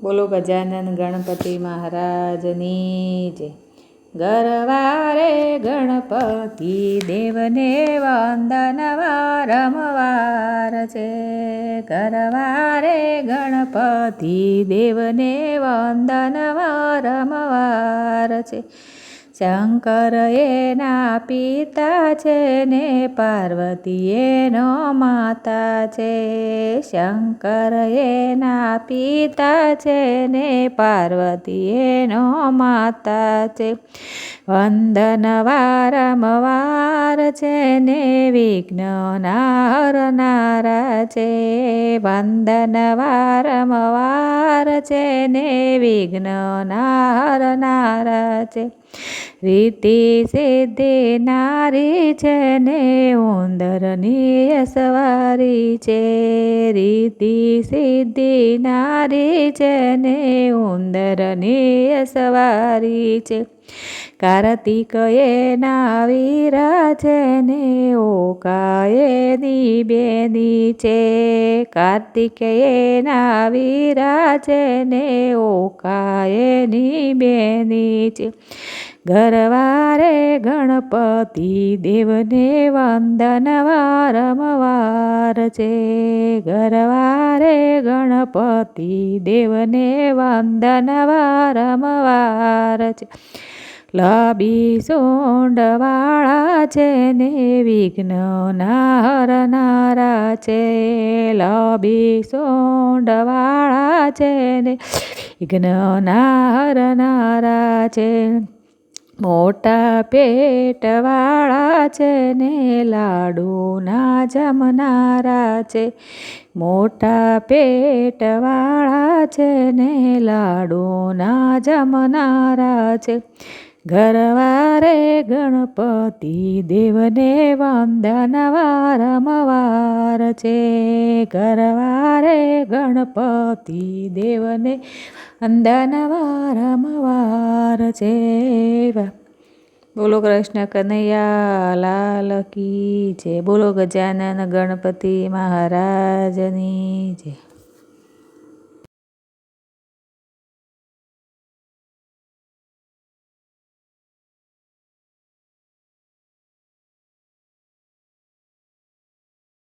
બોલો ગજાનન ગણપતિ મહારાજની જય। ગરવારે ગણપતિ દેવને વંદન વારંવાર છે। ગરવારે ગણપતિ દેવને વંદન વારંવાર છે। શંકર એના પિતા છે ને પાર્વતી એનો માતા છે। શંકર એના પિતા છે ને પાર્વતી એનો માતા છે। વંદન વારંવાર છે ને વિઘ્નના હરનારા છે। વંદન વારંવાર છે ને વિઘ્નના હરનારા છે। રીતિ સિદ્ધિ નારી છે ને ઉંદરની સવારી છે। રીતિ સિદ્ધિ નારી છે ને ઉંદરની સવારી છે। કાર્તિક એના વીરા છે ને ઓકા એની બેની છે। કાર્તિક એના વીરા છે ને ઓકા એની બેની છે। ગરવારે ગણપતિ દેવને વંદન વારંવાર છે। ગરવારે ગણપતિ દેવને વંદન વારંવાર છે। લાંબી સોંડવાળા છે ને વિઘ્નના હરનારા છે। લાંબી સોંડવાળા છે ને વિઘ્નના હરનારા છે। મોટા પેટવાળા છે ને લાડુના જમનારા છે। મોટા પેટવાળા છે ને લાડુના જમનારા છે। ગરવારે ગણપતિ દેવને વંદન વારંવાર છે। ગરવારે ગણપતિ દેવને વંદન વારંવાર છે। બોલો કૃષ્ણ કનૈયા લાલ કી જય। બોલો ગજાનન ગણપતિ મહારાજની જય।